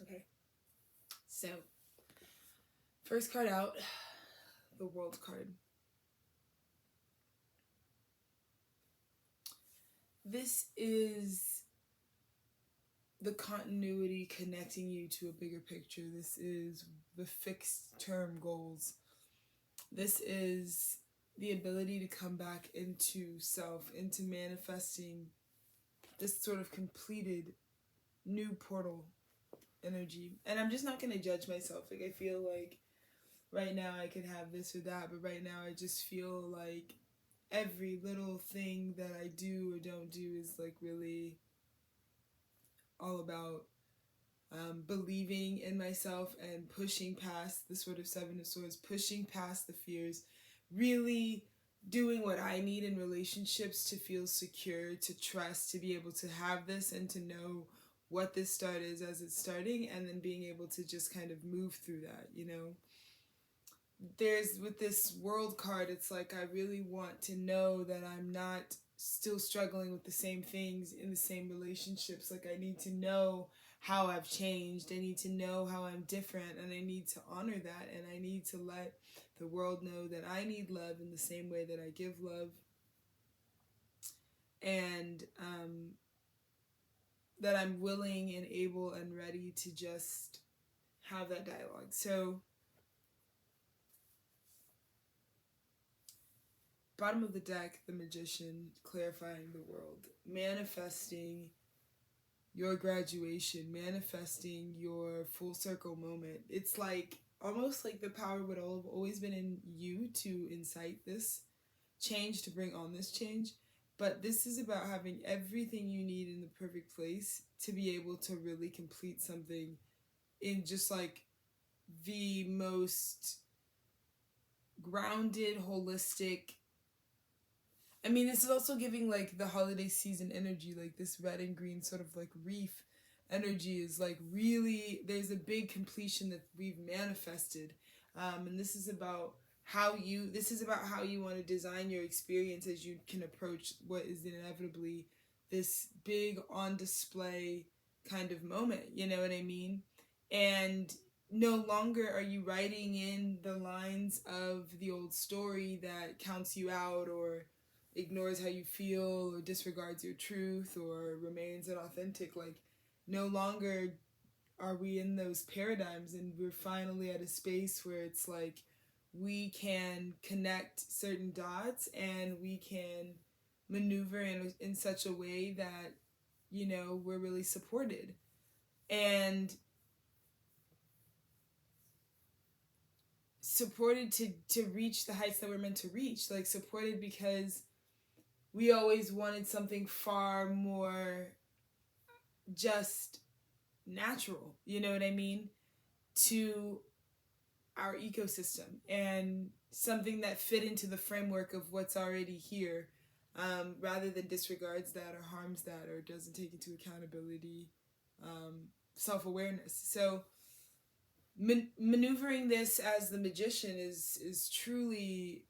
Okay. So, first card out, the World card. This is the continuity connecting you to a bigger picture. This is the fixed term goals. This is the ability to come back into self, into manifesting this sort of completed new portal energy. And I'm just not going to judge myself. Like, I feel like right now I could have this or that, but right now I just feel like every little thing that I do or don't do is like really all about believing in myself and pushing past the sort of Seven of Swords, pushing past the fears, really doing what I need in relationships to feel secure, to trust, to be able to have this and to know what this start is as it's starting, and then being able to just kind of move through that, you know. There's, with this World card, it's like I really want to know that I'm not still struggling with the same things in the same relationships. Like, I need to know how I've changed. I need to know how I'm different, and I need to honor that, and I need to let the world know that I need love in the same way that I give love, and that I'm willing and able and ready to just have that dialogue. So, bottom of the deck, the Magician, clarifying the world, manifesting your graduation, manifesting your full circle moment. It's like almost like the power would all have always been in you to incite this change, to bring on this change. But this is about having everything you need in the perfect place to be able to really complete something in just like the most grounded, holistic. I mean, this is also giving like the holiday season energy, like this red and green sort of like reef energy is like really, there's a big completion that we've manifested. And this is about how you want to design your experience as you can approach what is inevitably this big on display kind of moment, you know what I mean? And no longer are you writing in the lines of the old story that counts you out or ignores how you feel or disregards your truth or remains inauthentic. Like, no longer are we in those paradigms, and we're finally at a space where it's like we can connect certain dots and we can maneuver in such a way that, you know, we're really supported. And supported to reach the heights that we're meant to reach. Like, supported because we always wanted something far more just natural, you know what I mean, to our ecosystem, and something that fit into the framework of what's already here, rather than disregards that or harms that or doesn't take into accountability, self-awareness. So maneuvering this as the Magician is truly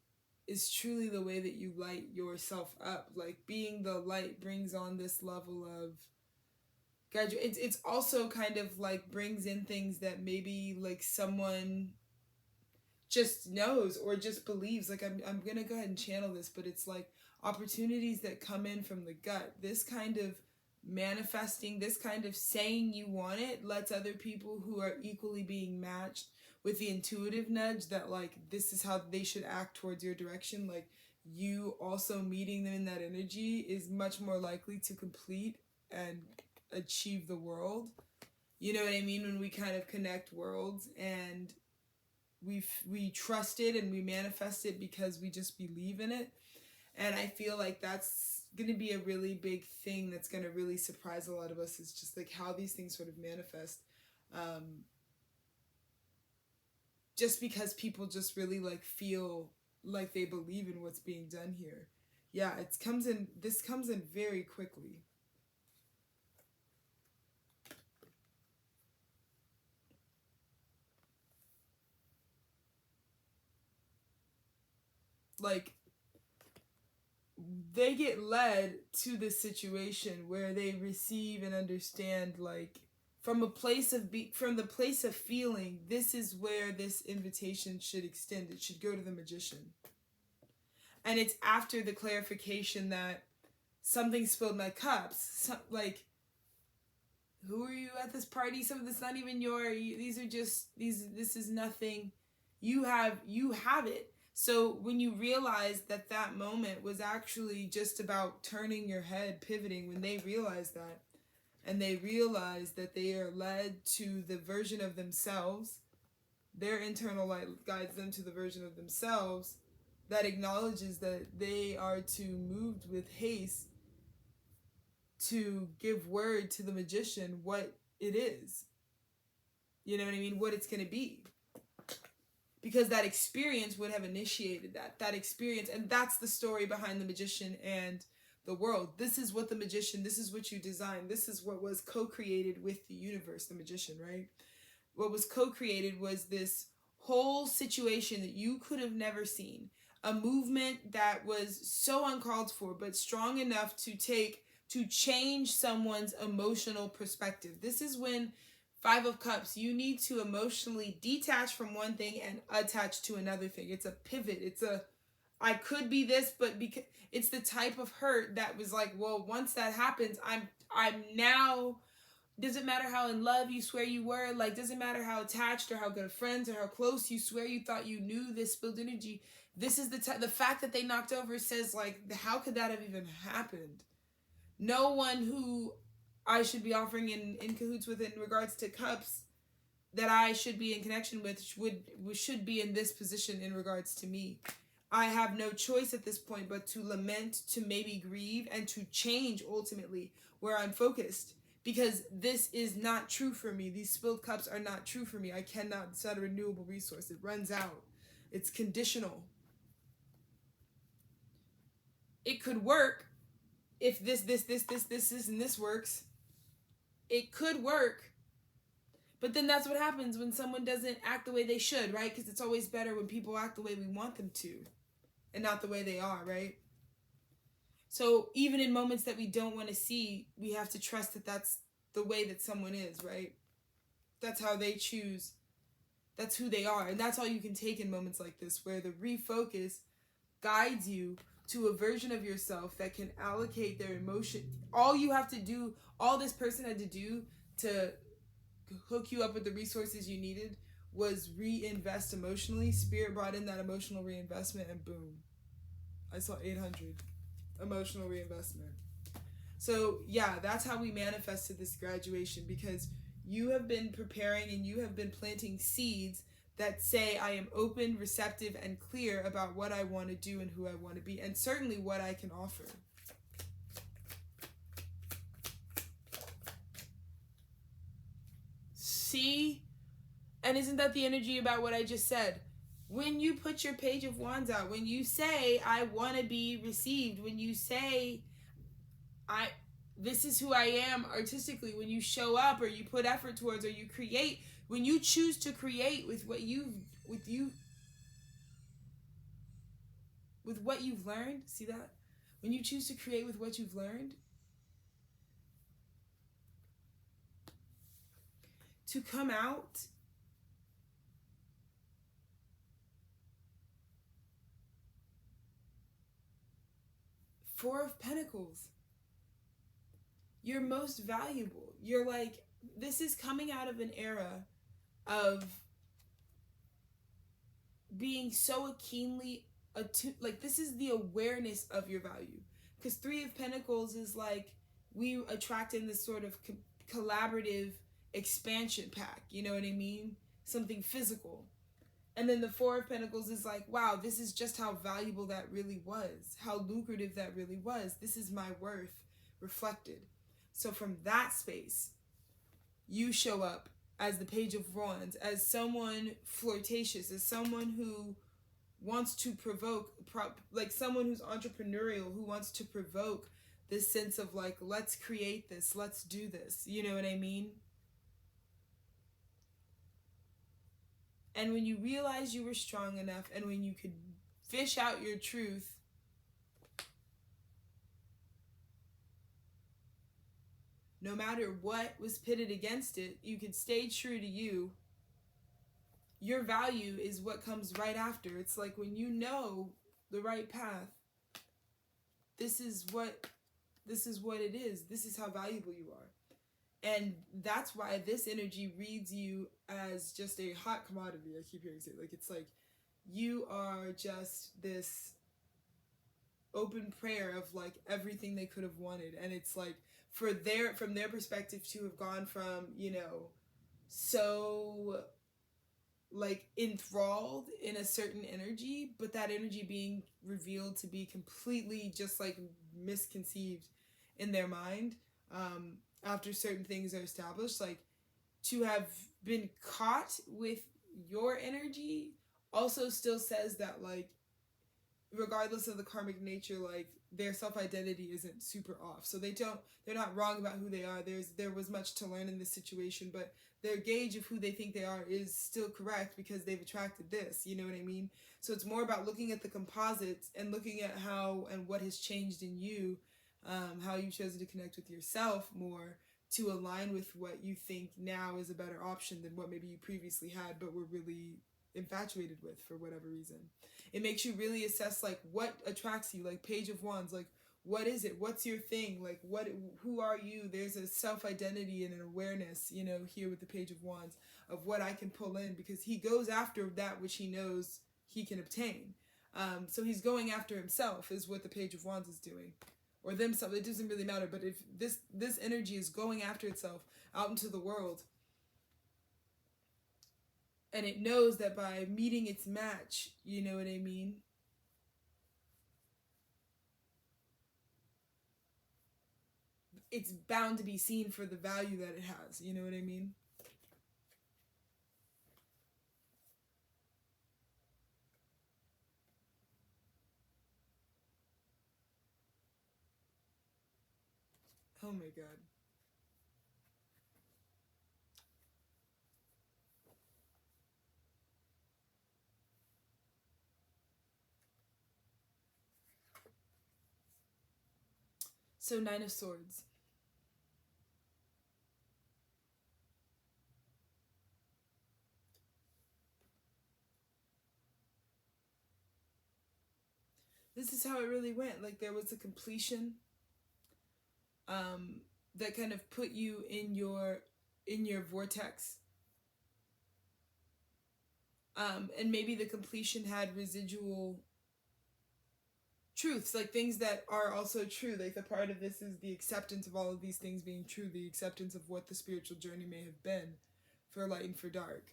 the way that you light yourself up. Like, being the light brings on this level of graduate. It's also kind of like brings in things that maybe like someone just knows or just believes. Like, I'm gonna go ahead and channel this, but it's like opportunities that come in from the gut. This kind of manifesting, this kind of saying you want it, lets other people who are equally being matched with the intuitive nudge that like this is how they should act towards your direction, like you also meeting them in that energy is much more likely to complete and achieve the world. You know what I mean? When we kind of connect worlds, and we trust it and we manifest it because we just believe in it. And I feel like that's going to be a really big thing that's going to really surprise a lot of us, is just like how these things sort of manifest, just because people just really like feel like they believe in what's being done here. Yeah, this comes in very quickly. Like, they get led to this situation where they receive and understand like from a place of from the place of feeling, this is where this invitation should extend. It should go to the magician. And it's after the clarification that something spilled my cups. Like, who are you at this party? Some of this not even these are just this is nothing. You have it. So when you realize that that moment was actually just about turning your head, pivoting, when they realize that, and they realize that they are led to the version of themselves, their internal light guides them to the version of themselves that acknowledges that they are to move with haste to give word to the magician what it is. You know what I mean? What it's going to be. Because that experience would have initiated that experience. And that's the story behind the magician and the world. This is what the magician, this is what you designed. This is what was co-created with the universe, the magician, right? What was co-created was this whole situation that you could have never seen. A movement that was so uncalled for, but strong enough to change someone's emotional perspective. This is when Five of Cups, you need to emotionally detach from one thing and attach to another thing. It's a pivot. It's I could be this, but because it's the type of hurt that was like, well, once that happens, I'm now, doesn't matter how in love you swear you were, like, doesn't matter how attached or how good of friends or how close you swear you thought you knew this spilled energy. This is the fact that they knocked over says, like, how could that have even happened? No one who I should be offering in cahoots with in regards to cups that I should be in connection with should be in this position in regards to me. I have no choice at this point but to lament, to maybe grieve, and to change ultimately where I'm focused. Because this is not true for me. These spilled cups are not true for me. I cannot, it's not a renewable resource. It runs out. It's conditional. It could work if this, and this works. It could work. But then that's what happens when someone doesn't act the way they should, right? Because it's always better when people act the way we want them to and not the way they are, right? So even in moments that we don't want to see, we have to trust that that's the way that someone is, right? That's how they choose. That's who they are. And that's all you can take in moments like this, where the refocus guides you to a version of yourself that can allocate their emotion. All you have to do, all this person had to do to hook you up with the resources you needed was reinvest emotionally. Spirit brought in that emotional reinvestment, and boom, I saw 800 emotional reinvestment. So yeah, that's how we manifested this graduation, because you have been preparing and you have been planting seeds that say I am open, receptive, and clear about what I want to do and who I want to be, and certainly what I can offer. See? And isn't that the energy about what I just said? When you put your Page of Wands out, when you say, I want to be received, when you say, this is who I am artistically, when you show up or you put effort towards or you create, when you choose to create with what you've learned, see that? When you choose to create with what you've learned, to come out Four of Pentacles. You're most valuable. You're like, this is coming out of an era of being so keenly attuned. Like, this is the awareness of your value. Because Three of Pentacles is like, we attract in this sort of collaborative expansion pack. You know what I mean? Something physical. And then the Four of Pentacles is like, wow, this is just how valuable that really was. How lucrative that really was. This is my worth reflected. So from that space, you show up as the Page of Wands, as someone flirtatious, as someone who wants to provoke, like someone who's entrepreneurial, who wants to provoke this sense of like, let's create this, let's do this. You know what I mean? And when you realize you were strong enough and when you could fish out your truth, no matter what was pitted against it, you could stay true to you. Your value is what comes right after. It's like when you know the right path, this is what it is. This is how valuable you are. And that's why this energy reads you as just a hot commodity. I keep hearing it. Like, it's like you are just this open prayer of like everything they could have wanted. And it's like from their perspective to have gone from, so like enthralled in a certain energy, but that energy being revealed to be completely just like misconceived in their mind, after certain things are established, like to have been caught with your energy also still says that, like, regardless of the karmic nature, like their self-identity isn't super off. So they're not wrong about who they are. There was much to learn in this situation, but their gauge of who they think they are is still correct because they've attracted this, you know what I mean? So it's more about looking at the composites and looking at how and what has changed in you, how you've chosen to connect with yourself more to align with what you think now is a better option than what maybe you previously had but were really infatuated with for whatever reason. It makes you really assess like what attracts you, like Page of Wands, like what is it, what's your thing, like who are you? There's a self-identity and an awareness, here with the Page of Wands of what I can pull in, because he goes after that which he knows he can obtain. So he's going after himself is what the Page of Wands is doing, or themselves. It doesn't really matter, but if this energy is going after itself out into the world, and it knows that by meeting its match, you know what I mean, it's bound to be seen for the value that it has, you know what I mean? Oh my god. So, Nine of Swords. This is how it really went. Like, there was a completion, that kind of put you in your vortex. And maybe the completion had residual truths, like things that are also true. Like, the part of this is the acceptance of all of these things being true, the acceptance of what the spiritual journey may have been for light and for dark,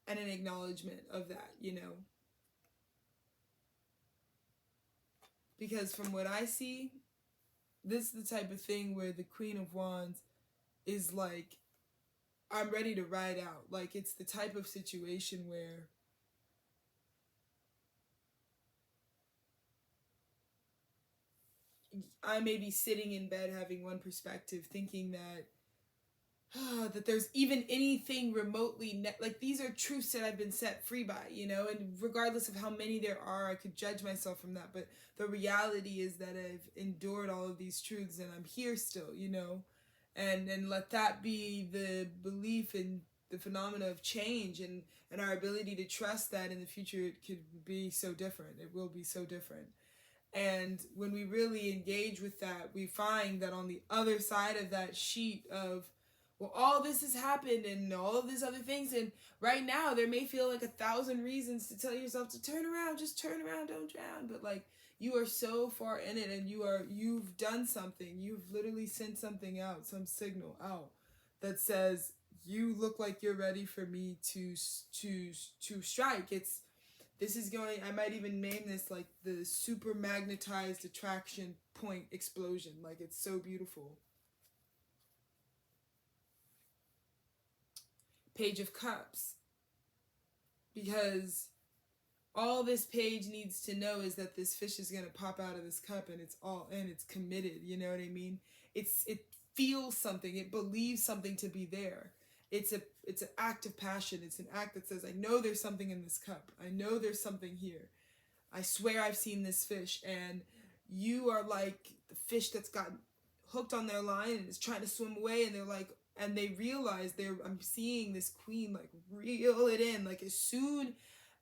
and an acknowledgement of that, because from what I see, this is the type of thing where the Queen of Wands is like, I'm ready to ride out. Like, it's the type of situation where I may be sitting in bed having one perspective, thinking that that there's even anything remotely like, these are truths that I've been set free by, and regardless of how many there are, I could judge myself from that, but the reality is that I've endured all of these truths and I'm here still, and let that be the belief in the phenomena of change, and our ability to trust that in the future it could be so different. It will be so different. And when we really engage with that, we find that on the other side of that sheet of, well, all this has happened and all of these other things, and right now there may feel like 1,000 reasons to tell yourself to turn around, just turn around, don't drown. But like, you are so far in it, and you've done something. You've literally sent something out, some signal out that says, you look like you're ready for me to strike. This is going, I might even name this like the super magnetized attraction point explosion. Like, it's so beautiful. Page of Cups. Because all this page needs to know is that this fish is going to pop out of this cup, and it's all in, it's committed, you know what I mean? It feels something, it believes something to be there. It's an act of passion. It's an act that says, I know there's something in this cup. I know there's something here. I swear I've seen this fish. And you are like the fish that's got hooked on their line and is trying to swim away, and they're like, and they realize I'm seeing this queen like reel it in, like as soon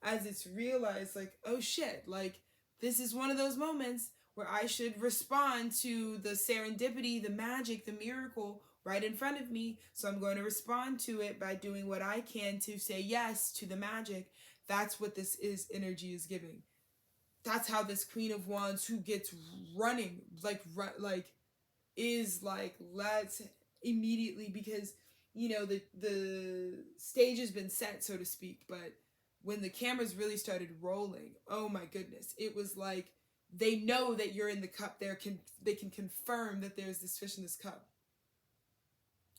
as it's realized, like, oh shit, like this is one of those moments where I should respond to the serendipity, the magic, the miracle right in front of me. So I'm going to respond to it by doing what I can to say yes to the magic. That's what this is energy is giving. That's how this Queen of Wands, who gets running, like is like, let's immediately, because the stage has been set, so to speak, but when the cameras really started rolling, oh my goodness, it was like they know that you're in the cup. They can confirm that there's this fish in this cup.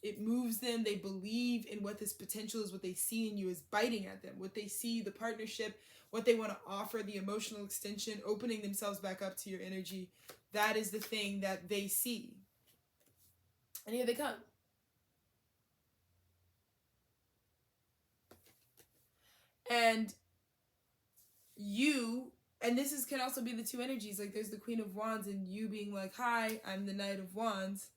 It moves them. They believe in what this potential is, what they see in you is biting at them, what they see, the partnership, what they want to offer, the emotional extension, opening themselves back up to your energy. That is the thing that they see. And here they come. And this can also be the two energies. Like there's the Queen of Wands and you being like, hi, I'm the Knight of Wands.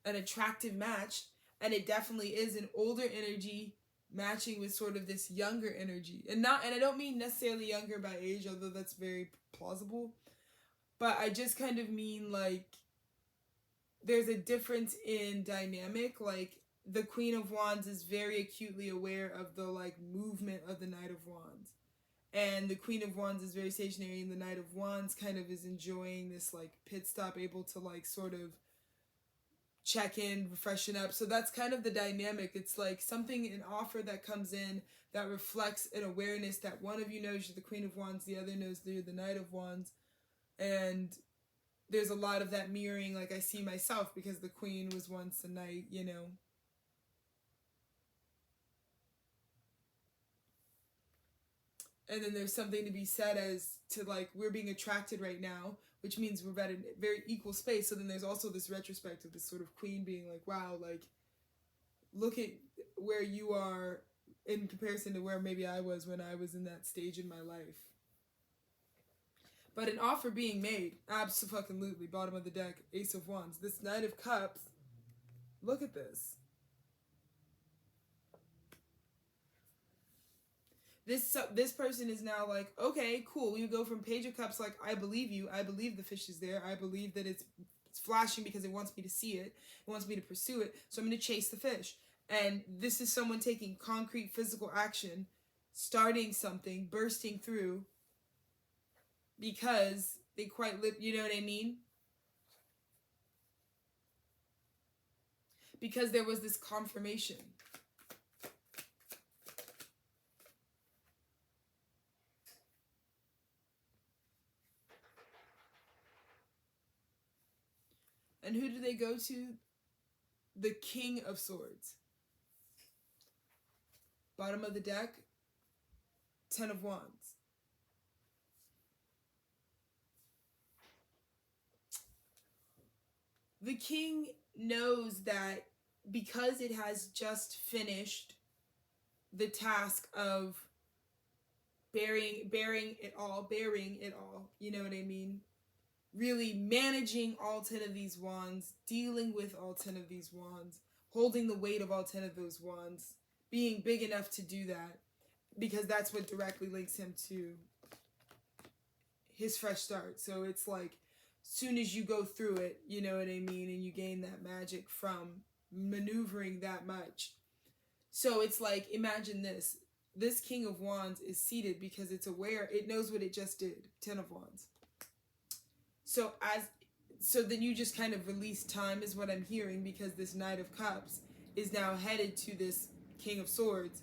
An attractive match. And it definitely is an older energy matching with sort of this younger energy. And I don't mean necessarily younger by age, although that's very plausible. But I just kind of mean like there's a difference in dynamic. Like the Queen of Wands is very acutely aware of the like movement of the Knight of Wands. And the Queen of Wands is very stationary, and the Knight of Wands kind of is enjoying this like pit stop, able to like sort of check in, freshen up. So that's kind of the dynamic. It's like something, an offer that comes in that reflects an awareness that one of you knows you're the Queen of Wands, the other knows you're the Knight of Wands. And there's a lot of that mirroring, like I see myself, because the Queen was once a Knight, And then there's something to be said as to like, we're being attracted right now, which means we're at a very equal space. So then there's also this retrospect of this sort of Queen being like, wow, like, look at where you are in comparison to where maybe I was when I was in that stage in my life. But an offer being made, absolutely, bottom of the deck, Ace of Wands. This Knight of Cups, look at this. This person is now like, okay, cool. We go from Page of Cups, like, I believe you. I believe the fish is there. I believe that it's flashing because it wants me to see it. It wants me to pursue it. So I'm going to chase the fish. And this is someone taking concrete physical action, starting something, bursting through, because they quite live, you know what I mean? Because there was this confirmation. And who do they go to? The King of Swords. Bottom of the deck, Ten of Wands. The King knows that because it has just finished the task of bearing it all, you know what I mean? Really managing all 10 of these wands, dealing with all 10 of these wands, holding the weight of all 10 of those wands, being big enough to do that, because that's what directly links him to his fresh start. So it's like, soon as you go through it, you know what I mean, and you gain that magic from maneuvering that much. So it's like, imagine this. This King of Wands is seated because it's aware, it knows what it just did. 10 of Wands. So then you just kind of release time is what I'm hearing, because this Knight of Cups is now headed to this King of Swords.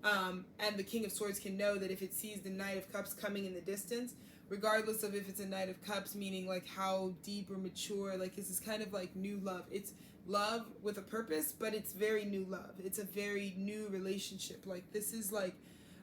And the King of Swords can know that if it sees the Knight of Cups coming in the distance, regardless of if it's a Knight of Cups, meaning like how deep or mature, like this is kind of like new love. It's love with a purpose, but it's very new love. It's a very new relationship. Like this is like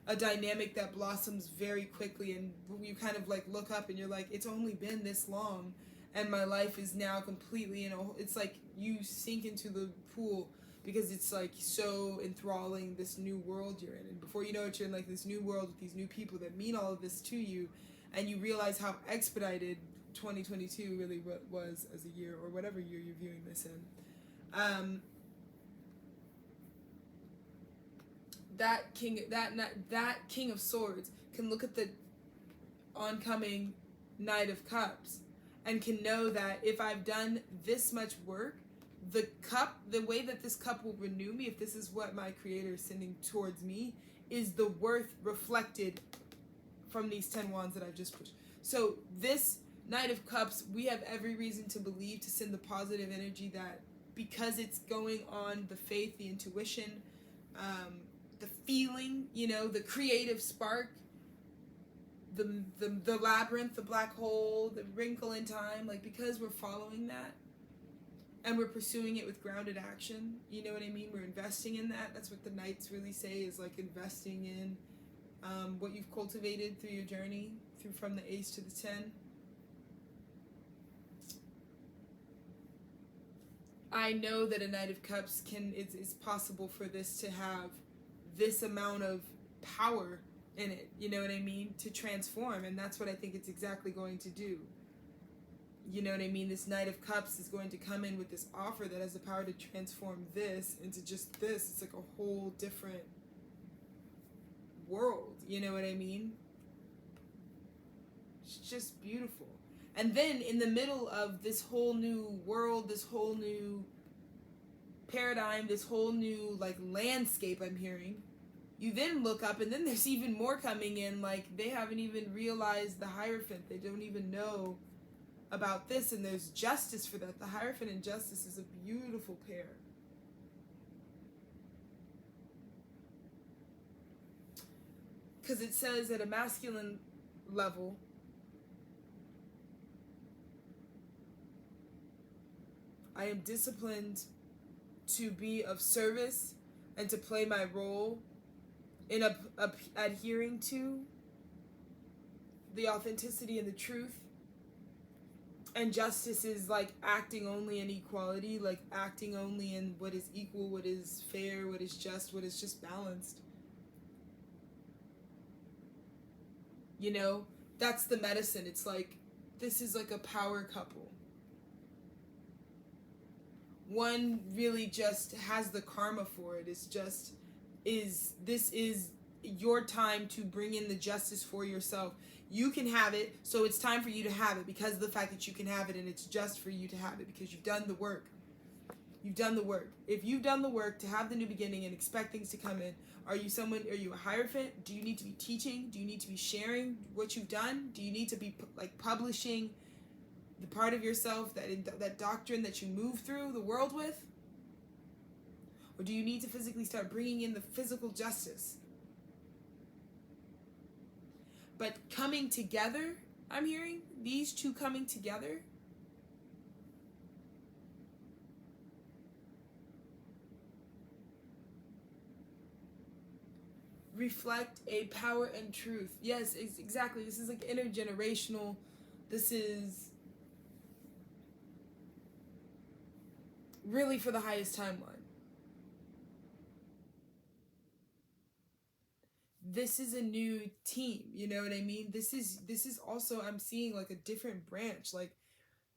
a dynamic that blossoms very quickly, and you kind of like look up and you're like, it's only been this long and my life is now completely, it's like you sink into the pool because it's like so enthralling, this new world you're in. And before you know it, you're in like this new world with these new people that mean all of this to you, and you realize how expedited 2022 really was as a year, or whatever year you're viewing this in. That King of Swords can look at the oncoming Knight of Cups and can know that if I've done this much work, the way that this cup will renew me, if this is what my Creator is sending towards me, is the worth reflected from these 10 wands that I've just pushed. So this Knight of Cups, we have every reason to believe, to send the positive energy that, because it's going on the faith, the intuition, the feeling, the creative spark, the labyrinth, the black hole, the wrinkle in time, like, because we're following that and we're pursuing it with grounded action, you know what I mean? We're investing in that. That's what the Knights really say, is like investing in what you've cultivated through your journey, from the Ace to the 10. I know that a Knight of Cups it's possible for this to have this amount of power in it, you know what I mean, to transform, and that's what I think it's exactly going to do. You know what I mean? This Knight of Cups is going to come in with this offer that has the power to transform this into just this. It's like a whole different world, you know what I mean? It's just beautiful. And then in the middle of this whole new world, this whole new paradigm, this whole new like landscape I'm hearing, you then look up and then there's even more coming in. Like, they haven't even realized the Hierophant. They don't even know about this, and there's justice for that. The Hierophant and Justice is a beautiful pair. Because it says at a masculine level, I am disciplined to be of service and to play my role in adhering to the authenticity and the truth. And justice is like acting only in equality, like acting only in what is equal, what is fair, what is just, what is just balanced. You know, that's the medicine. It's like, this is like a power couple. One really just has the karma for it. This is your time to bring in the justice for yourself. You can have it, so it's time for you to have it, because of the fact that you can have it, and it's just for you to have it because you've done the work. You've done the work. If you've done the work to have the new beginning and expect things to come in, are you a Hierophant? Do you need to be teaching? Do you need to be sharing what you've done? Do you need to be like publishing the part of yourself, that doctrine that you move through the world with? Or do you need to physically start bringing in the physical justice? But coming together, I'm hearing these two coming together, reflect a power and truth. Yes, exactly. This is like intergenerational. This is really for the highest timeline. This is a new team, you know what I mean? This is also, I'm seeing like a different branch. Like,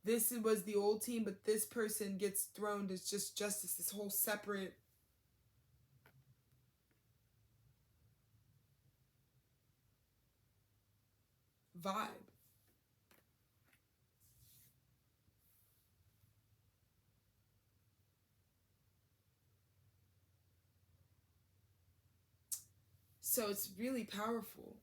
this was the old team, but this person gets thrown as just justice, this whole separate vibe. So it's really powerful.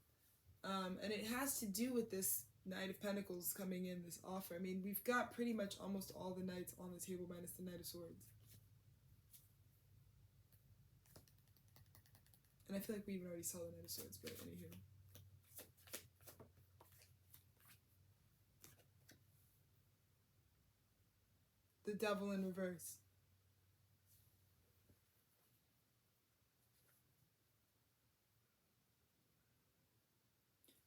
And it has to do with this Knight of Pentacles coming in, this offer. I mean, we've got pretty much almost all the Knights on the table minus the Knight of Swords. And I feel like we even already saw the Knight of Swords, but anywho. The Devil in reverse.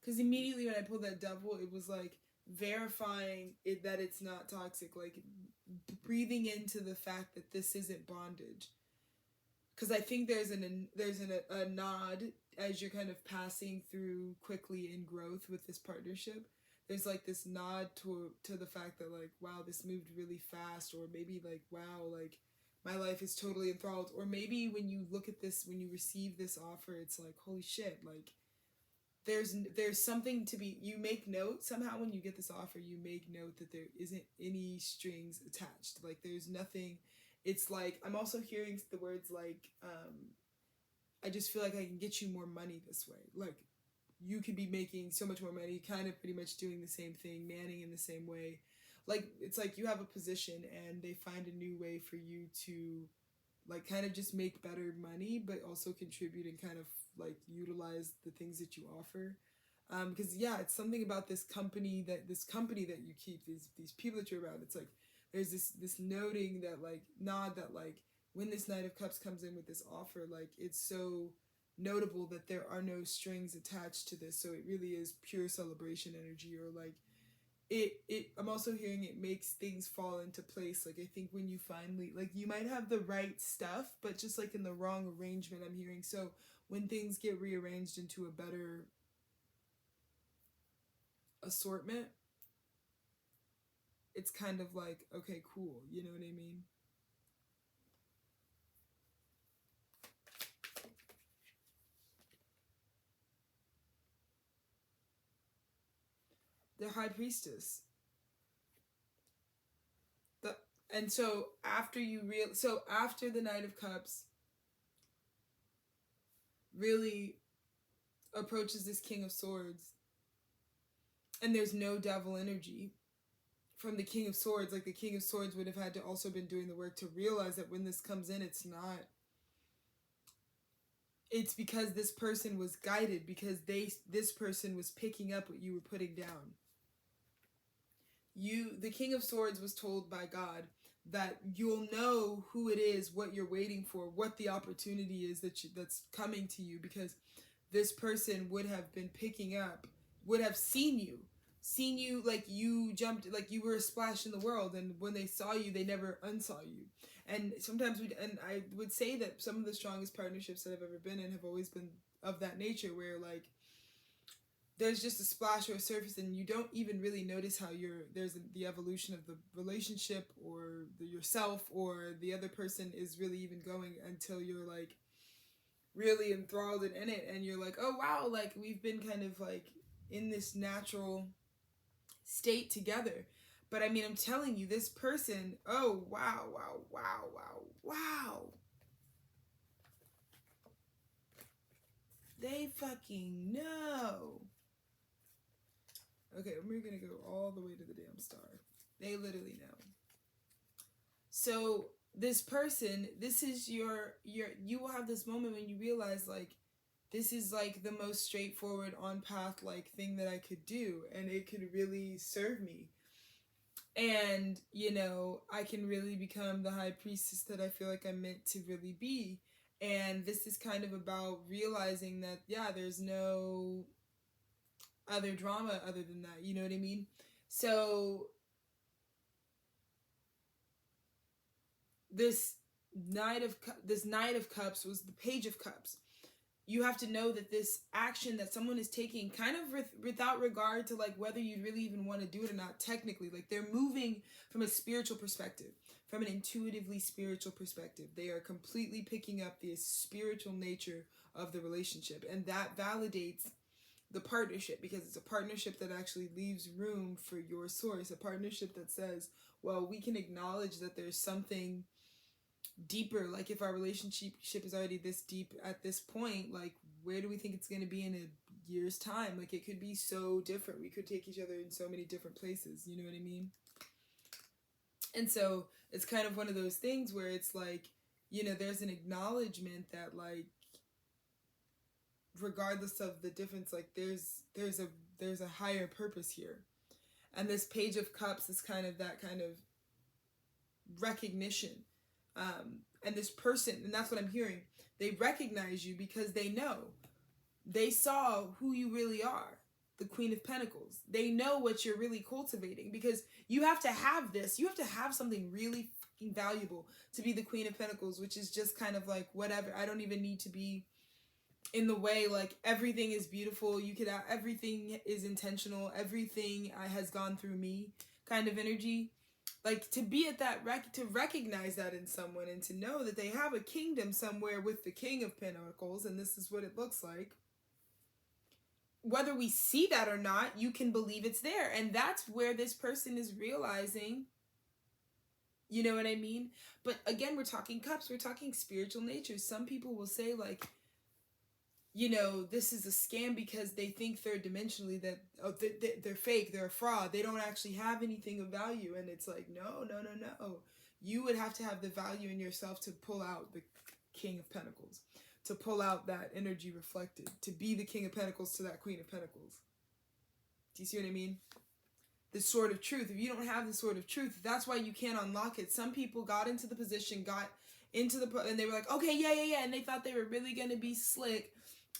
Because immediately when I pulled that Devil, it was like verifying it, that it's not toxic. Like, breathing into the fact that this isn't bondage. Because I think there's a nod as you're kind of passing through quickly in growth with this partnership. there's like this nod to the fact that like, wow, this moved really fast, or maybe like, wow, like my life is totally enthralled, or maybe when you look at this, when you receive this offer, it's like, holy shit, like there's something to be, you make note somehow when you get this offer, you make note that there isn't any strings attached, like there's nothing. It's like, I'm also hearing the words like, I just feel like I can get you more money this way, like you could be making so much more money, kind of pretty much doing the same thing, manning in the same way. Like, it's like you have a position and they find a new way for you to, like, kind of just make better money, but also contribute and kind of, like, utilize the things that you offer. Because, yeah, it's something about this company that you keep, these people that you're around. It's like, there's this noting that, like, nod that, like, when this Knight of Cups comes in with this offer, like, it's so notable that there are no strings attached to this, so it really is pure celebration energy, or like it I'm also hearing it makes things fall into place. Like, I think when you finally, like, you might have the right stuff but just like in the wrong arrangement, I'm hearing. So when things get rearranged into a better assortment, it's kind of like, okay, cool, you know what I mean? The High Priestess. The And so after so after the Knight of Cups really approaches this King of Swords, and there's no devil energy from the King of Swords, like the King of Swords would have had to also been doing the work to realize that when this comes in, it's not, it's because this person was guided, because this person was picking up what you were putting down. The King of Swords was told by God that you'll know who it is, what you're waiting for, what the opportunity is that's coming to you, because this person would have been picking up, would have seen you, like you jumped, like you were a splash in the world, and when they saw you, they never unsaw you. And sometimes and I would say that some of the strongest partnerships that I've ever been in have always been of that nature, where like there's just a splash or a surface, and you don't even really notice how the evolution of the relationship, or yourself, or the other person is really even going, until you're like really enthralled and in it, and you're like, oh wow, like we've been kind of like in this natural state together. But I mean, I'm telling you, this person, oh wow, wow, wow, wow, wow, they fucking know. Okay, we're gonna go all the way to the damn star. They literally know. So this person, this is you will have this moment when you realize, like, this is like the most straightforward, on path like thing that I could do, and it could really serve me. And I can really become the high priestess that I feel like I'm meant to really be. And this is kind of about realizing that, yeah, there's no other drama other than that, you know what I mean? So this Knight of Cups was the Page of Cups. You have to know that this action that someone is taking, kind of without regard to like whether you really even want to do it or not, technically, like they're moving from a spiritual perspective, from an intuitively spiritual perspective. They are completely picking up the spiritual nature of the relationship, and that validates the partnership, because it's a partnership that actually leaves room for your source, a partnership that says, well, we can acknowledge that there's something deeper. Like, if our relationship is already this deep at this point, like, where do we think it's going to be in a year's time? Like, it could be so different. We could take each other in so many different places, you know what I mean? And so it's kind of one of those things where it's like, there's an acknowledgement that, like, regardless of the difference, like there's a higher purpose here. And this Page of Cups is kind of that kind of recognition. And this person, and that's what I'm hearing, they recognize you because they saw who you really are, the Queen of Pentacles. They know what you're really cultivating, because you have to have this. You have to have something really fucking valuable to be the Queen of Pentacles, which is just kind of like, whatever. I don't even need to be in the way like everything is beautiful, you could everything is intentional, everything has gone through me kind of energy. Like to be at that to recognize that in someone and to know that they have a kingdom somewhere with the King of Pentacles, and this is what it looks like. Whether we see that or not, you can believe it's there. And that's where this person is realizing, you know what I mean? But again, we're talking cups, we're talking spiritual nature. Some people will say like, you know, this is a scam because they think third dimensionally that they're fake, they're a fraud, they don't actually have anything of value. And it's like, no. You would have to have the value in yourself to pull out the King of Pentacles, to pull out that energy reflected, to be the King of Pentacles to that Queen of Pentacles. Do you see what I mean? The sword of truth. If you don't have the sword of truth, that's why you can't unlock it. Some people got into the position, got into the, and they were like, okay, yeah, and they thought they were really going to be slick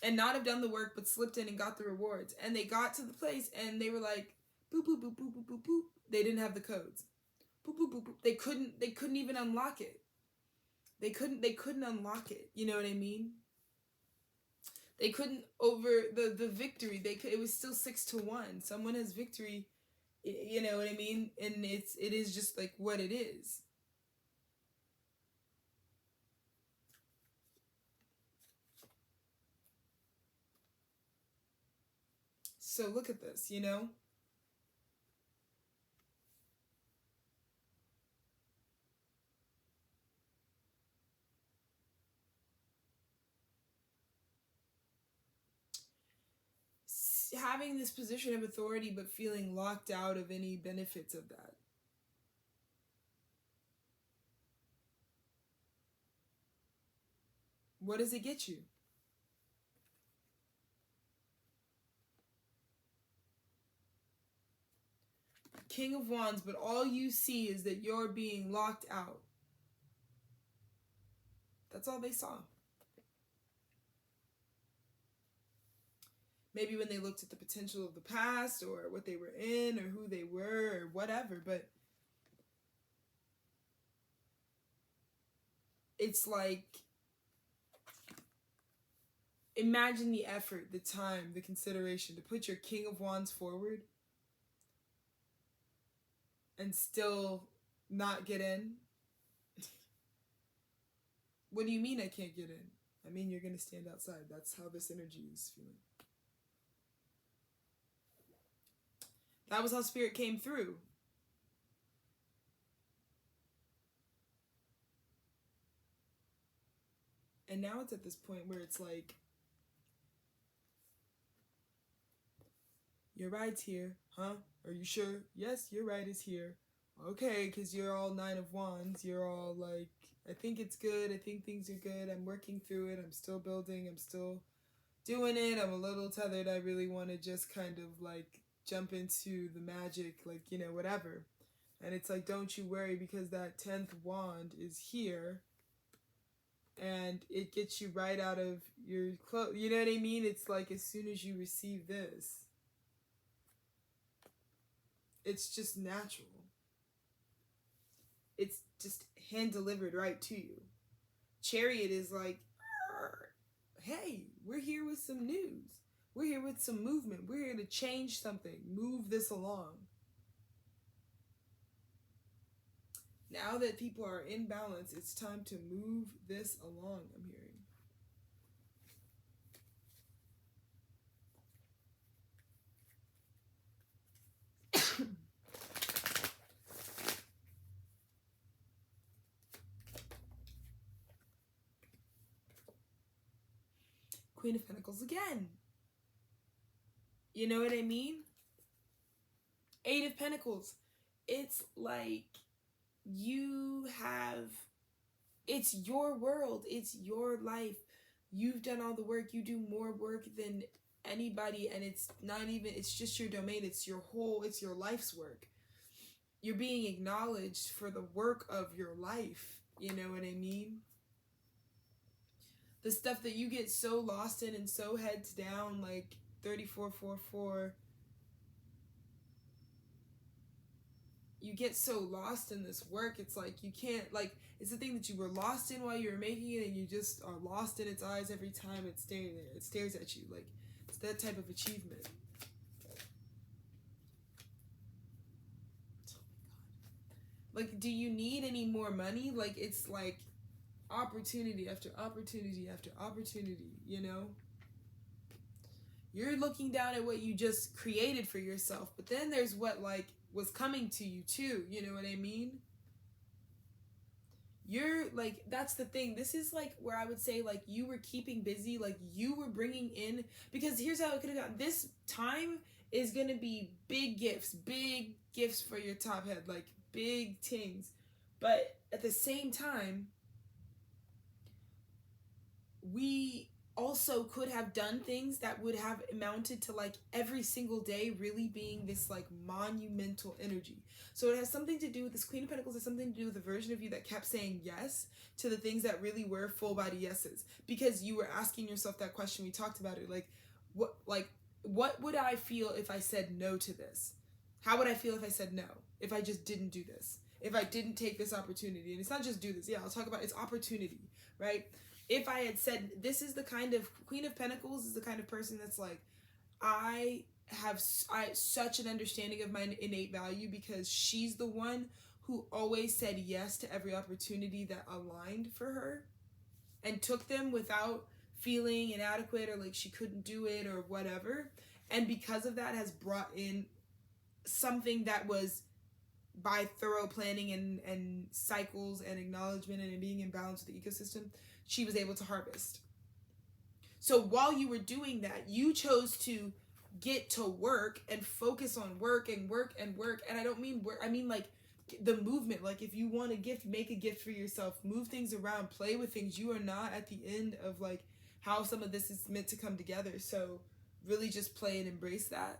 and not have done the work, but slipped in and got the rewards. And they got to the place and they were like, boop, boop, boop, boop, boop, boop, boop. They didn't have the codes. Boop, boop, boop, boop. They couldn't even unlock it. They couldn't unlock it. You know what I mean? They couldn't over the victory. It was still 6-1. Someone has victory, you know what I mean? And it is just like what it is. So look at this, you know? Having this position of authority but feeling locked out of any benefits of that. What does it get you? King of Wands, but all you see is that you're being locked out. That's all they saw. Maybe when they looked at the potential of the past or what they were in or who they were or whatever, but it's like, imagine the effort, the time, the consideration to put your King of Wands forward and still not get in. What do you mean I can't get in? I mean, you're going to stand outside. That's how this energy is feeling. That was how Spirit came through. And now it's at this point where it's like, your ride's here, huh? Are you sure? Yes, your ride is here. Okay, because you're all 9 of Wands. You're all like, I think it's good. I think things are good. I'm working through it. I'm still building. I'm still doing it. I'm a little tethered. I really want to just kind of like jump into the magic, like, you know, whatever. And it's like, don't you worry, because that 10th wand is here and it gets you right out of your clothes. You know what I mean? It's like as soon as you receive this, it's just natural. It's just hand delivered right to you. Chariot is like, hey, we're here with some news. We're here with some movement. We're here to change something. Move this along. Now that people are in balance, it's time to move this along, I'm hearing. Queen of Pentacles again. You know what I mean? 8 of Pentacles. It's like you have, it's your world. It's your life. You've done all the work. You do more work than anybody, and it's not even, it's just your domain. It's your whole, it's your life's work. You're being acknowledged for the work of your life. You know what I mean? The stuff that you get so lost in and so heads down, like 3444. you get so lost in this work. It's like you can't, like, it's the thing that you were lost in while you were making it, and you just are lost in its eyes every time it's staring there. It stares at you. Like, it's that type of achievement. Like, do you need any more money? Like, it's like opportunity after opportunity after opportunity, you know? You're looking down at what you just created for yourself, but then there's what, like, was coming to you too, you know what I mean? You're like, that's the thing. This is like where I would say, like, you were keeping busy, like you were bringing in, because here's how it could have gone. This time is going to be big gifts for your top head, like big things. But at the same time, we also could have done things that would have amounted to like every single day really being this like monumental energy. So it has something to do with this Queen of Pentacles, has something to do with the version of you that kept saying yes to the things that really were full body yeses, because you were asking yourself that question. We talked about it, like what would I feel if I said no to this? How would I feel if I said no? If I just didn't do this? If I didn't take this opportunity? And it's not just do this. Yeah, I'll talk about it's opportunity, right? If I had said, this is the kind of Queen of Pentacles is the kind of person that's like, I have such an understanding of my innate value, because she's the one who always said yes to every opportunity that aligned for her and took them without feeling inadequate or like she couldn't do it or whatever. And because of that has brought in something that was, by thorough planning and cycles and acknowledgement and being in balance with the ecosystem, she was able to harvest. So while you were doing that, you chose to get to work and focus on work and work and work. And I don't mean work, I mean like the movement. Like, if you want a gift, make a gift for yourself, move things around, play with things. You are not at the end of like how some of this is meant to come together. So really just play and embrace that.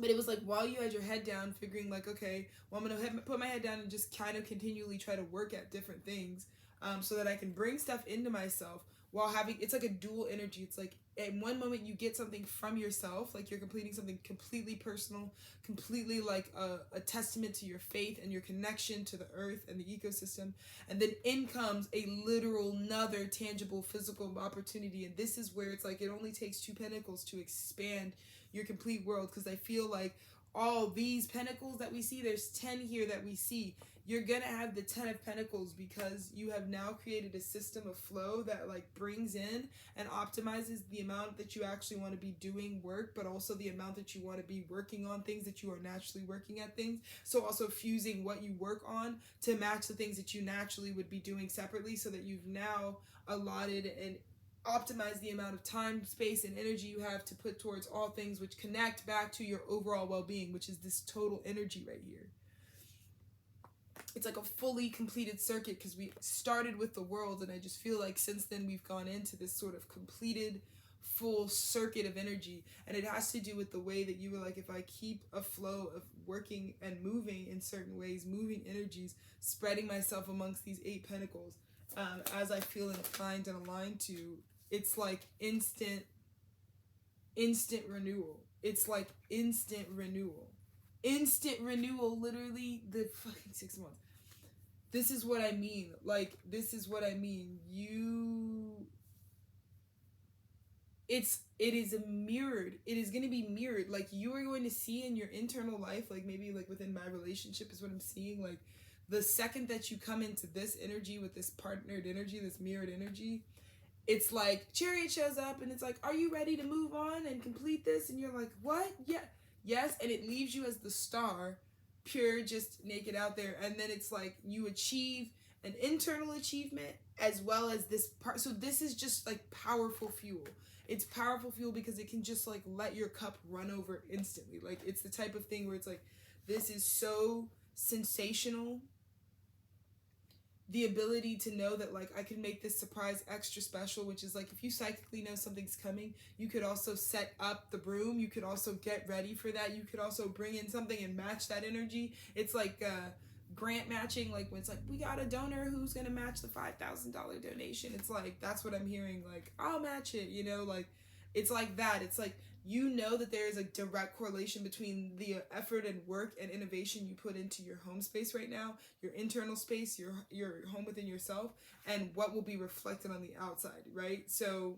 But it was like, while you had your head down, figuring like, okay, well, I'm going to put my head down and just kind of continually try to work at different things, so that I can bring stuff into myself while having, it's like a dual energy. It's like at one moment you get something from yourself, like you're completing something completely personal, completely like a testament to your faith and your connection to the earth and the ecosystem. And then in comes a literal, another tangible, physical opportunity. And this is where it's like, it only takes 2 pentacles to expand your complete world. Because I feel like all these pentacles that we see, there's 10 here that we see. You're gonna have the 10 of Pentacles because you have now created a system of flow that like brings in and optimizes the amount that you actually want to be doing work, but also the amount that you want to be working on things, that you are naturally working at things. So also fusing what you work on to match the things that you naturally would be doing separately, so that you've now allotted and optimize the amount of time, space, and energy you have to put towards all things which connect back to your overall well-being, which is this total energy right here. It's like a fully completed circuit, because we started with the world, and I just feel like since then we've gone into this sort of completed full circuit of energy. And it has to do with the way that you were like, if I keep a flow of working and moving in certain ways, moving energies, spreading myself amongst these 8 pentacles, as I feel inclined and aligned to, it's like instant renewal. It's like instant renewal. Instant renewal, literally the fucking 6 months. This is what I mean. Like, this is what I mean. It is a mirrored. It is going to be mirrored. Like, you are going to see in your internal life, like maybe like within my relationship is what I'm seeing. Like, the second that you come into this energy with this partnered energy, this mirrored energy, it's like Chariot shows up and it's like, are you ready to move on and complete this? And you're like, what? Yeah. Yes. And it leaves you as the star, pure, just naked out there. And then it's like you achieve an internal achievement as well as this part. So this is just like powerful fuel. It's powerful fuel because it can just like let your cup run over instantly. Like, it's the type of thing where it's like, this is so sensational. The ability to know that like I can make this surprise extra special, which is like, if you psychically know something's coming, you could also set up the broom. You could also get ready for that. You could also bring in something and match that energy. It's like grant matching, like when it's like, we got a donor who's gonna match the $5,000 donation. It's like, that's what I'm hearing. Like, I'll match it, you know, like, It's like that. It's like, you know that there is a direct correlation between the effort and work and innovation you put into your home space right now, your internal space, your home within yourself, and what will be reflected on the outside, right? So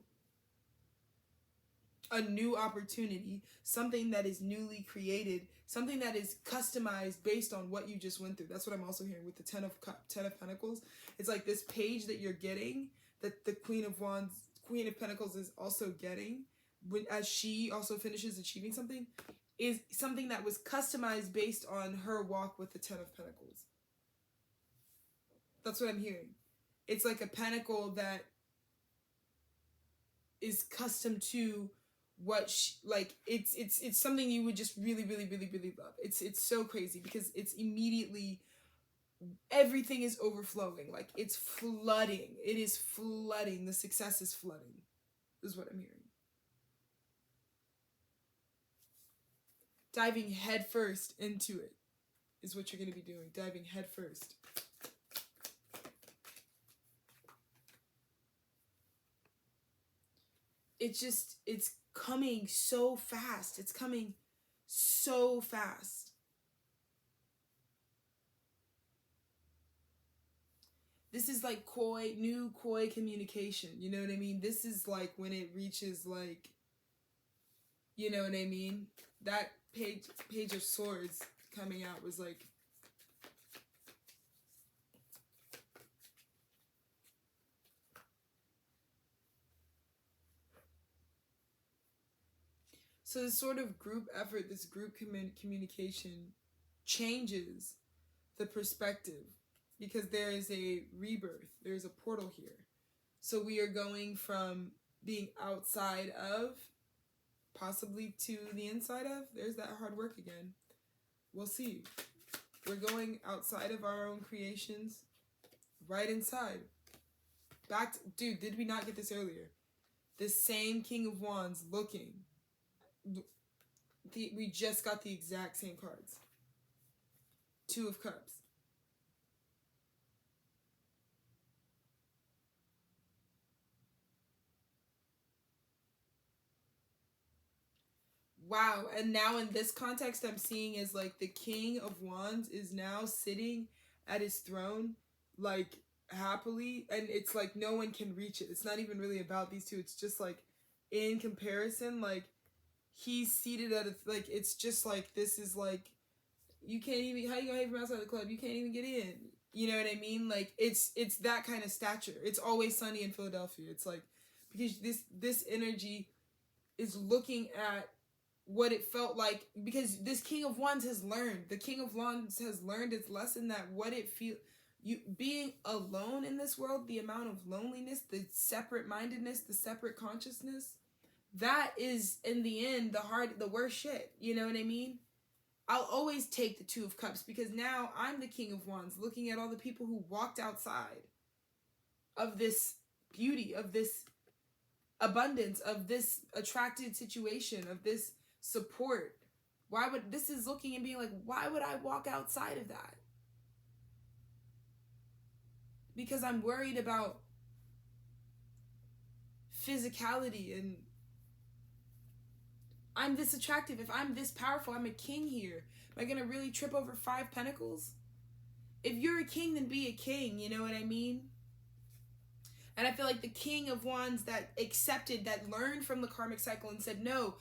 a new opportunity, something that is newly created, something that is customized based on what you just went through. That's what I'm also hearing with the Ten of Pentacles. It's like this page that you're getting, that the Queen of Pentacles is also getting, when as she also finishes achieving something, is something that was customized based on her walk with the Ten of Pentacles. That's what I'm hearing. It's like a pentacle that is custom to what she, like, it's something you would just really love. It's so crazy because it's immediately, everything is overflowing, like it's flooding. It is flooding. The success is flooding, is what I'm hearing. Diving headfirst into it is what you're going to be doing. Diving headfirst. It's coming so fast. It's coming so fast. This is like new coy communication. You know what I mean? This is like when it reaches, like, you know what I mean? That page of swords coming out was like, so this sort of group effort, this group communication changes the perspective, because there is a rebirth. There's a portal here. So we are going from being outside of, possibly to the inside of. There's that hard work again. We'll see. We're going outside of our own creations, right inside. Back to, dude, did we not get this earlier? The same King of Wands looking. We just got the exact same cards. Two of Cups. Wow. And now in this context, I'm seeing is like the King of Wands is now sitting at his throne, like, happily, and it's like no one can reach it. It's not even really about these two. It's just like, in comparison, like, he's seated at a, like, it's just like, this is like, you can't even, how you gonna hate from outside the club? You can't even get in. You know what I mean? Like, it's that kind of stature. It's always sunny in Philadelphia. It's like, because this energy is looking at what it felt like, because this King of Wands has learned. The King of Wands has learned its lesson, that what it feel, you being alone in this world, the amount of loneliness, the separate mindedness, the separate consciousness, that is in the end the worst shit. You know what I mean? I'll always take the Two of Cups, because now I'm the King of Wands looking at all the people who walked outside of this beauty, of this abundance, of this attracted situation, of this support. This is looking and being like, why would I walk outside of that? Because I'm worried about physicality, and I'm this attractive. If I'm this powerful, I'm a king here. Am I going to really trip over 5 pentacles? If you're a king, then be a king. You know what I mean? And I feel like the King of Wands that accepted, that learned from the karmic cycle and said, no,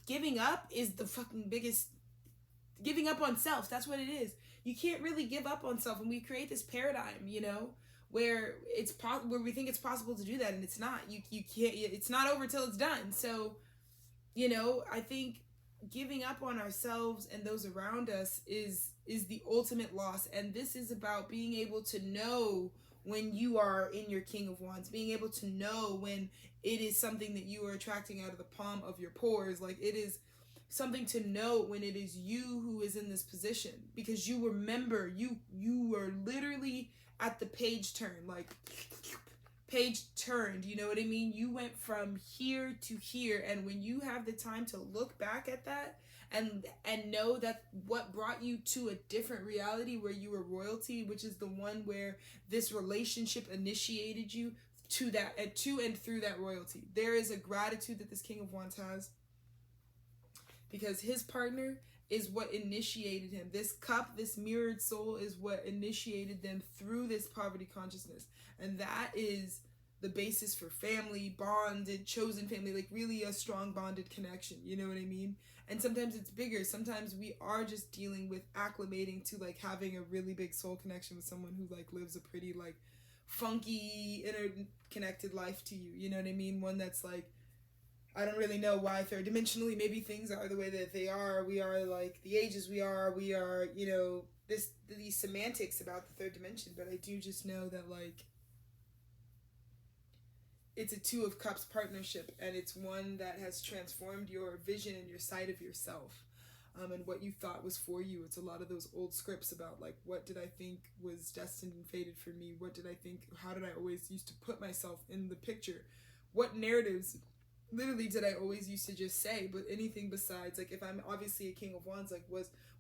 giving up is the fucking biggest, giving up on self. That's what it is. You can't really give up on self. And we create this paradigm, you know, where where we think it's possible to do that, and it's not. You can't. It's not over till it's done. So, you know, I think giving up on ourselves and those around us is the ultimate loss. And this is about being able to know when you are in your King of Wands, being able to know when it is something that you are attracting out of the palm of your pores. Like, it is something to know when it is you who is in this position, because you remember, you are literally at the page turn, like, page turned, you know what I mean? You went from here to here, and when you have the time to look back at that and know that what brought you to a different reality where you were royalty, which is the one where this relationship initiated you to that, and to and through that royalty. There is a gratitude that this King of Wands has, because his partner is what initiated him. This cup, this mirrored soul, is what initiated them through this poverty consciousness. And that is the basis for family, bonded, chosen family, like really a strong bonded connection. You know what I mean? And sometimes it's bigger. Sometimes we are just dealing with acclimating to like having a really big soul connection with someone who like lives a pretty like funky, interconnected life to you. You know what I mean? One that's like, I don't really know why third dimensionally maybe things are the way that they are. We are like the ages we are, you know, these semantics about the third dimension, but I do just know that like it's a Two of Cups partnership, and it's one that has transformed your vision and your sight of yourself, and what you thought was for you. It's a lot of those old scripts about like, what did I think was destined and fated for me? What did I think? How did I always used to put myself in the picture? What narratives literally did I always used to just say? But anything besides, like, if I'm obviously a King of Wands, like,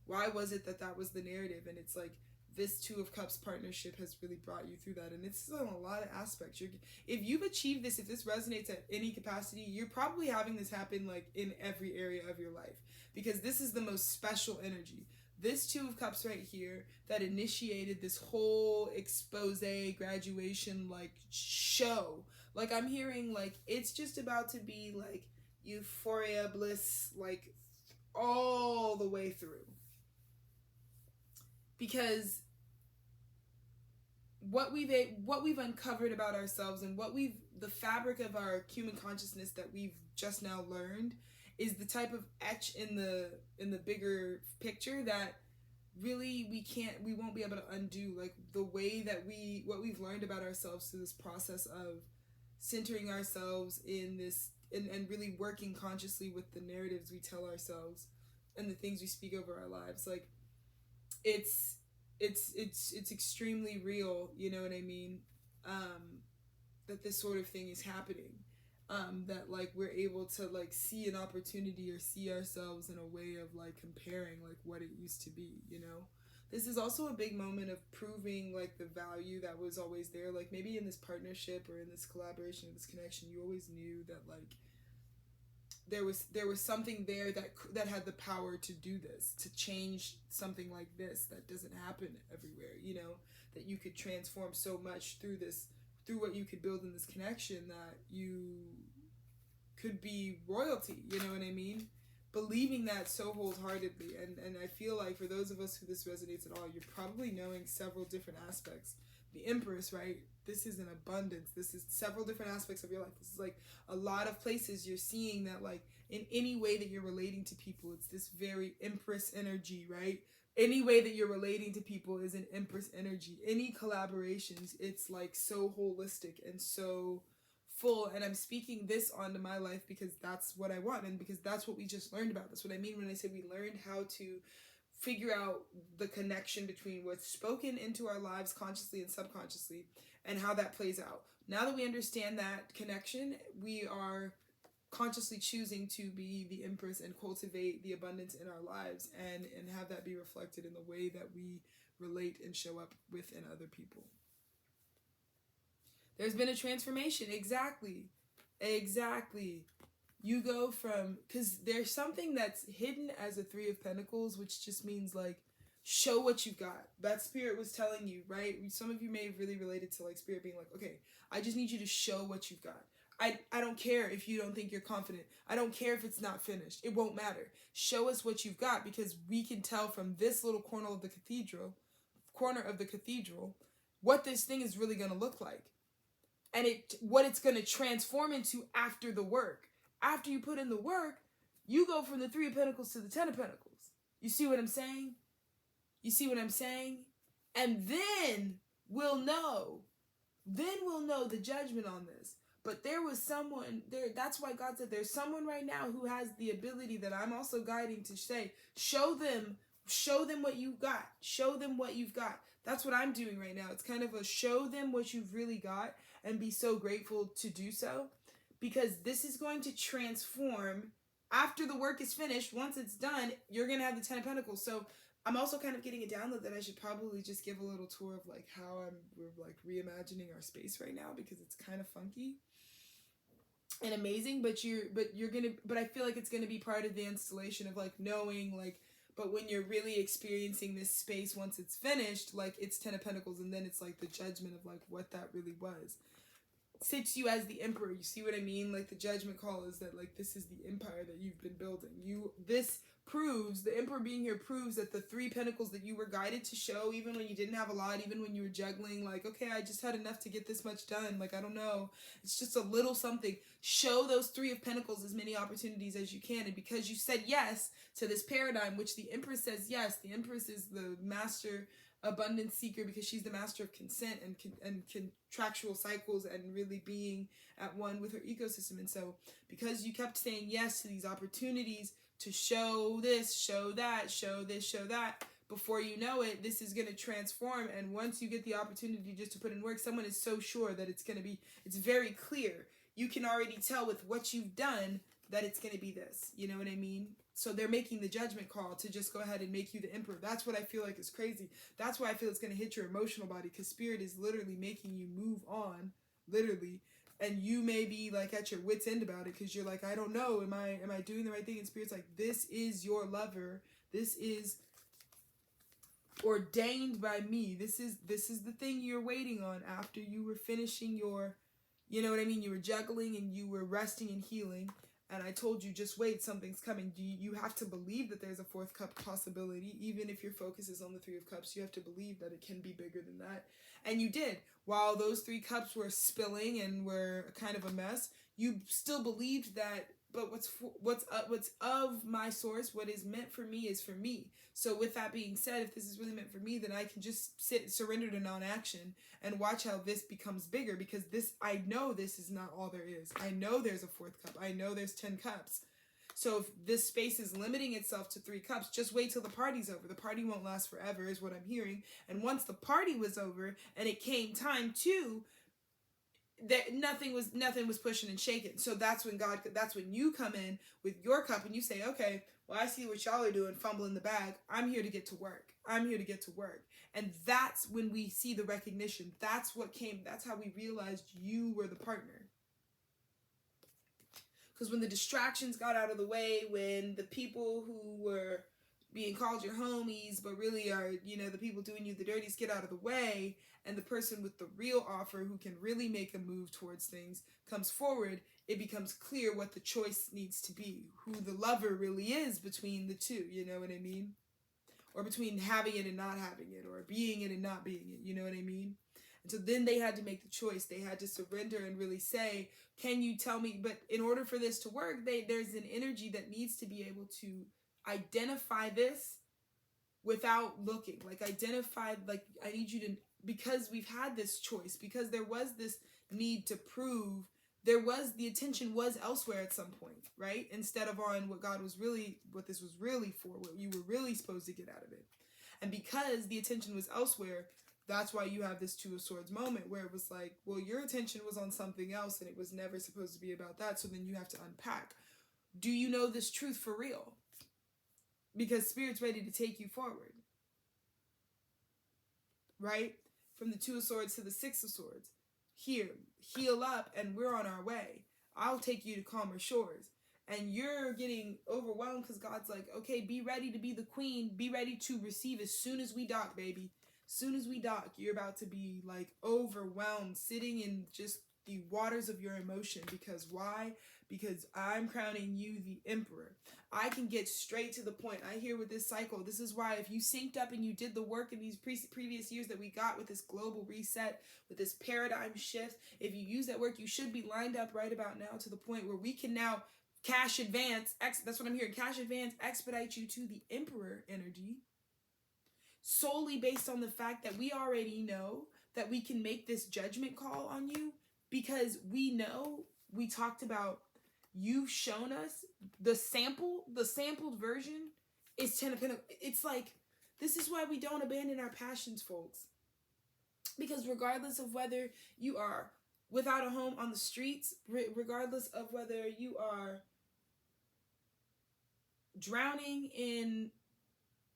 why was it that was the narrative? And it's like, this Two of Cups partnership has really brought you through that, and it's on a lot of aspects. If you've achieved this, if this resonates at any capacity, you're probably having this happen like in every area of your life, because this is the most special energy. This Two of Cups right here that initiated this whole expose, graduation, like, show. Like, I'm hearing like it's just about to be like euphoria, bliss, like all the way through, because what we've uncovered about ourselves, and the fabric of our human consciousness that we've just now learned, is the type of etch in the bigger picture that really we won't be able to undo. Like, the way that what we've learned about ourselves through this process of centering ourselves in this, and really working consciously with the narratives we tell ourselves and the things we speak over our lives. Like, it's extremely real, you know what I mean? That this sort of thing is happening. That like we're able to like see an opportunity or see ourselves in a way of like comparing like what it used to be, you know? This is also a big moment of proving like the value that was always there. Like, maybe in this partnership or in this collaboration or this connection, you always knew that like there was something there that had the power to do this, to change something like this that doesn't happen everywhere, you know, that you could transform so much through what you could build in this connection, that you could be royalty, you know what I mean? Believing that so wholeheartedly. And I feel like for those of us who this resonates at all, you're probably knowing several different aspects. The Empress, right? This is an abundance. This is several different aspects of your life. This is like a lot of places you're seeing that like in any way that you're relating to people, it's this very Empress energy, right? Any way that you're relating to people is an Empress energy. Any collaborations, it's like so holistic and so full. And I'm speaking this onto my life because that's what I want, and because that's what we just learned about. That's what I mean when I say we learned how to figure out the connection between what's spoken into our lives consciously and subconsciously, and how that plays out. Now that we understand that connection, we are consciously choosing to be the Empress and cultivate the abundance in our lives, and have that be reflected in the way that we relate and show up within other people. There's been a transformation. Exactly. You go from, because there's something that's hidden as a Three of Pentacles, which just means like, show what you've got. That Spirit was telling you, right? Some of you may have really related to like Spirit being like, okay, I just need you to show what you've got. I don't care if you don't think you're confident. I don't care if it's not finished. It won't matter. Show us what you've got, because we can tell from this little corner of the cathedral, what this thing is really going to look like. And what it's going to transform into after the work. After you put in the work, you go from the Three of Pentacles to the Ten of Pentacles. You see what I'm saying? And then we'll know the judgment on this. But there was someone there. That's why God said there's someone right now who has the ability that I'm also guiding to say, show them what you've got. Show them what you've got. That's what I'm doing right now. It's kind of a show them what you've really got, and be so grateful to do so, because this is going to transform after the work is finished. Once it's done, you're going to have the Ten of Pentacles. So I'm also kind of getting a download that I should probably just give a little tour of like how we're like reimagining our space right now, because it's kind of funky and amazing, but I feel like it's gonna be part of the installation of like knowing like, but when you're really experiencing this space once it's finished, like it's 10 of Pentacles, and then it's like the judgment of like what that really was. Sits you as the emperor. You see what I mean? Like the judgment call is that like this is the empire that you've been building. This proves, the emperor being here proves that the 3 pentacles that you were guided to show, even when you didn't have a lot, even when you were juggling, like, okay, I just had enough to get this much done, like, I don't know, it's just a little something. Show those 3 of Pentacles as many opportunities as you can. And because you said yes to this paradigm, which the Empress says yes, the Empress is the master abundance seeker, because she's the master of consent and contractual cycles and really being at one with her ecosystem. And so because you kept saying yes to these opportunities to show this, show that, show this, show that, before you know it, this is going to transform. And once you get the opportunity just to put in work, someone is so sure that it's going to be, it's very clear. You can already tell with what you've done that it's going to be this. You know what I mean? So they're making the judgment call to just go ahead and make you the emperor. That's what I feel like is crazy. That's why I feel it's going to hit your emotional body, because spirit is literally making you move on, literally. And you may be like at your wit's end about it, because you're like, I don't know, am I doing the right thing? And spirit's like, this is your lover. This is ordained by me. This is the thing you're waiting on after you were finishing your, you know what I mean? You were juggling and you were resting and healing. And I told you, just wait, something's coming. You have to believe that there's a 4th cup possibility. Even if your focus is on the 3 of Cups, you have to believe that it can be bigger than that. And you did. While those 3 cups were spilling and were kind of a mess, you still believed that, but what's of my source, what is meant for me is for me. So with that being said, if this is really meant for me, then I can just surrender to non-action and watch how this becomes bigger, because I know this is not all there is. I know there's a 4th cup. I know there's 10 cups. So if this space is limiting itself to 3 cups, just wait till the party's over. The party won't last forever is what I'm hearing. And once the party was over and it came time to, that nothing was pushing and shaking. So that's when you come in with your cup and you say, okay, well, I see what y'all are doing, fumbling the bag. I'm here to get to work. I'm here to get to work. And that's when we see the recognition. That's how we realized you were the partner. Because when the distractions got out of the way, when the people who were being called your homies, but really are, the people doing you the dirties, get out of the way, and the person with the real offer who can really make a move towards things comes forward, it becomes clear what the choice needs to be, who the lover really is between the two, you know what I mean? Or between having it and not having it, or being it and not being it, you know what I mean? And so then they had to make the choice. They had to surrender and really say, can you tell me? But in order for this to work, there's an energy that needs to be able to identify this without looking. Like identify, like I need you to, because we've had this choice, because there was this need to prove, the attention was elsewhere at some point, right? Instead of on what this was really for, what you were really supposed to get out of it. And because the attention was elsewhere, that's why you have this 2 of Swords moment where it was like, well, your attention was on something else and it was never supposed to be about that. So then you have to unpack. Do you know this truth for real? Because spirit's ready to take you forward. Right? From the 2 of Swords to the 6 of Swords. Here, heal up and we're on our way. I'll take you to calmer shores. And you're getting overwhelmed because God's like, okay, be ready to be the queen. Be ready to receive as soon as we dock, baby. As soon as we dock, you're about to be like overwhelmed, sitting in just the waters of your emotion. Because why? Because I'm crowning you the emperor. I can get straight to the point. I hear with this cycle, this is why if you synced up and you did the work in these previous years that we got with this global reset, with this paradigm shift, if you use that work, you should be lined up right about now to the point where we can now cash advance, that's what I'm hearing, cash advance, expedite you to the emperor energy, solely based on the fact that we already know that we can make this judgment call on you, because we know, we talked about, you've shown us the sampled version is 10 of Pentacles. It's like, this is why we don't abandon our passions, folks. Because regardless of whether you are without a home on the streets, regardless of whether you are drowning in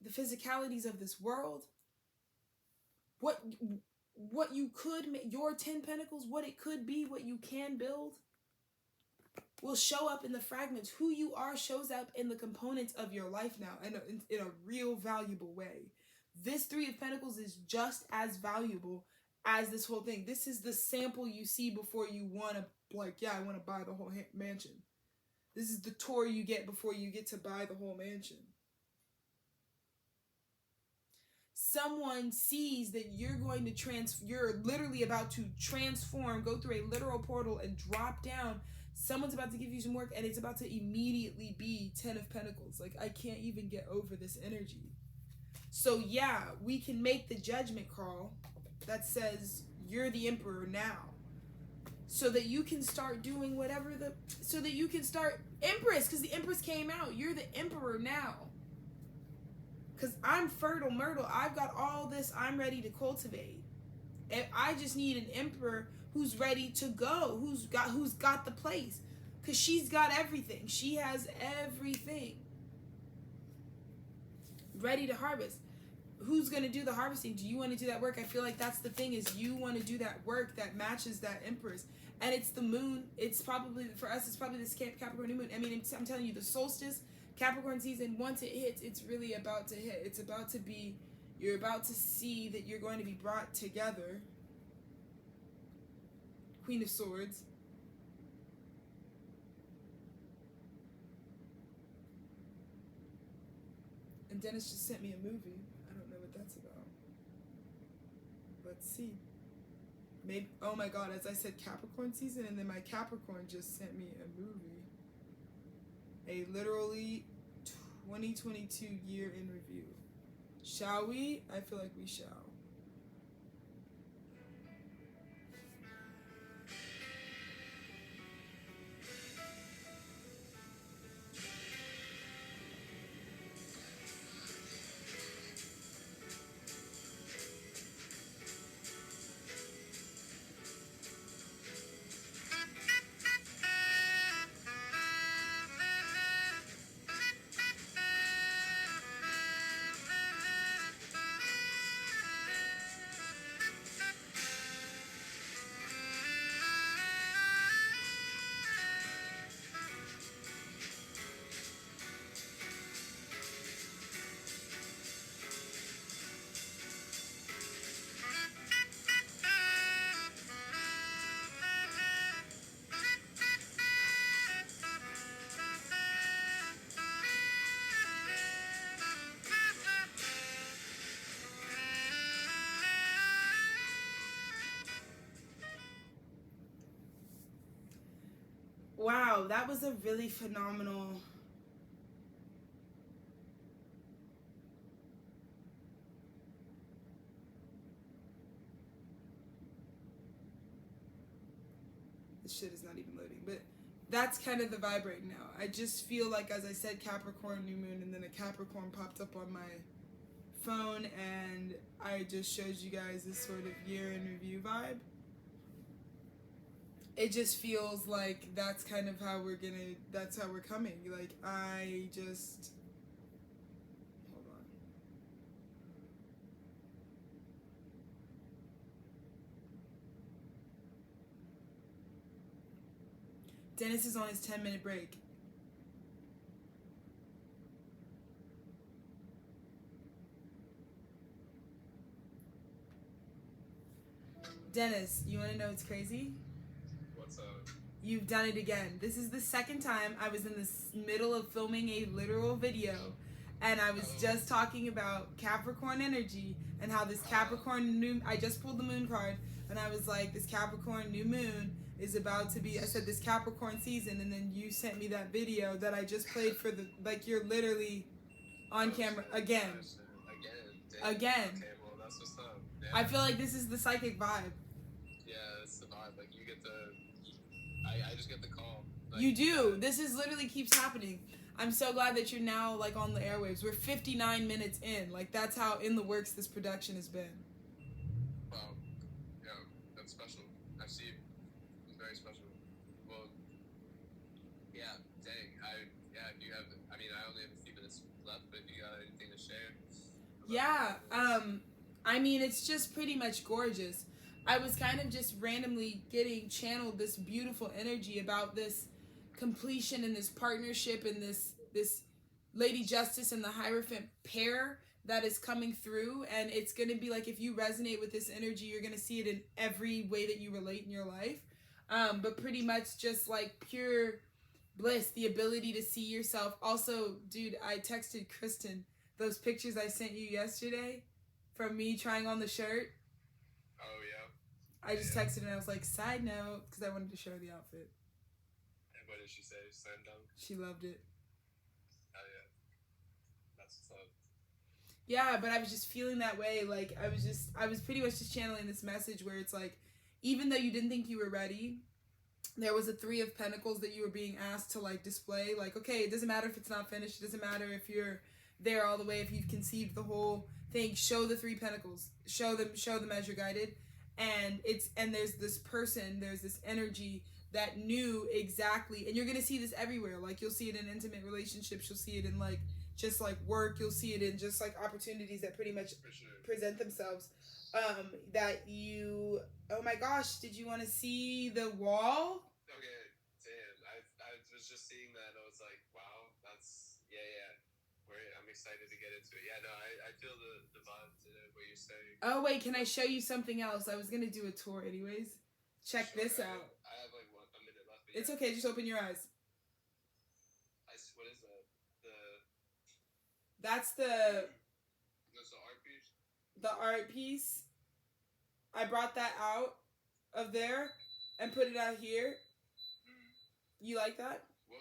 the physicalities of this world, what you could make, your 10 pentacles, what it could be, what you can build, will show up in the fragments. Who you are shows up in the components of your life now in a real valuable way. This 3 of Pentacles is just as valuable as this whole thing. This is the sample you see before you want to, like, yeah, I want to buy the whole mansion. This is the tour you get before you get to buy the whole mansion. Someone sees that you're going to you're literally about to transform, go through a literal portal and drop down. Someone's about to give you some work, and it's about to immediately be 10 of Pentacles. Like, I can't even get over this energy. So yeah, we can make the judgment call that says you're the emperor now, so that you can start doing whatever so that you can start Empress, because the Empress came out. You're the emperor now. Because I'm fertile myrtle. I've got all this I'm ready to cultivate. And I just need an emperor who's ready to go, who's got the place. Because she's got everything. She has everything ready to harvest. Who's going to do the harvesting? Do you want to do that work? I feel like that's the thing, is you want to do that work that matches that Empress. And it's the moon. It's probably, for us, it's probably this Capricorn new moon. I mean, I'm telling you, the solstice, Capricorn season, once it hits, it's really about to hit. It's about to be, you're about to see that you're going to be brought together. Queen of Swords. And Dennis just sent me a movie. I don't know what that's about. Let's see. Maybe, oh my God, as I said, Capricorn season, and then my Capricorn just sent me a movie. A literally 2022 year in review. Shall we? I feel like we shall. Wow, that was a really phenomenal... This shit is not even loading, but that's kind of the vibe right now. I just feel like, as I said, Capricorn new moon, and then a Capricorn popped up on my phone, and I just showed you guys this sort of year in review vibe. It just feels like that's kind of how that's how we're coming. Like, I just, hold on. Dennis is on his 10-minute break. Dennis, you want to know what's crazy? What's up? You've done it again. This is the second time. I was in the middle of filming a literal video, and I was just talking about Capricorn energy and how this Capricorn new... I just pulled the moon card, and I was like, this Capricorn new moon is about to be... I said, this Capricorn season, and then you sent me that video that I just played for the... Like, you're literally on camera again. Again. Okay, well, that's what's up. Yeah. I feel like this is the psychic vibe. Yeah, it's the vibe. Like, you get the... I just get the call. Like, you do. This is literally keeps happening. I'm so glad that you're now, like, on the airwaves. We're 59 minutes in. Like, that's how in the works this production has been. Wow. Yeah, that's special. I see. It's very special. Well, yeah, dang. Do you have... I mean, I only have a few minutes left, but if you got anything to share... Yeah, I mean, it's just pretty much gorgeous. I was kind of just randomly getting channeled this beautiful energy about this completion and this partnership and this Lady Justice and the Hierophant pair that is coming through, and it's going to be like, if you resonate with this energy, you're going to see it in every way that you relate in your life. But pretty much just like pure bliss, the ability to see yourself. Also, dude, I texted Kristen those pictures I sent you yesterday from me trying on the shirt. Oh yeah. I just texted and I was like, side note, because I wanted to show her the outfit. And what did she say? Slam dunk? She loved it. Oh yeah. That's what's up. Yeah, but I was just feeling that way. Like, I was pretty much just channeling this message where it's like, even though you didn't think you were ready, there was a 3 of Pentacles that you were being asked to like display. Like, okay, it doesn't matter if it's not finished. It doesn't matter if you're there all the way, if you've conceived the whole thing. Show the 3 Pentacles. Show them as you're guided. And there's this person, there's this energy that knew exactly, and you're gonna see this everywhere. Like, you'll see it in intimate relationships, you'll see it in like just like work, you'll see it in just like opportunities that pretty much present themselves. That you, oh my gosh, did you want to see the wall? Okay, damn. I was just seeing that and I was like, wow, that's yeah. I'm excited to get into it. Yeah, no, I feel the vibes in it, what you're saying. Oh wait, can I show you something else? I was gonna do a tour anyways. Check Sure, this out. I have like a minute left. It's okay, just open your eyes. What is that? That's That's the art piece? the art piece. I brought that out of there and put it out here. You like that? Whoa,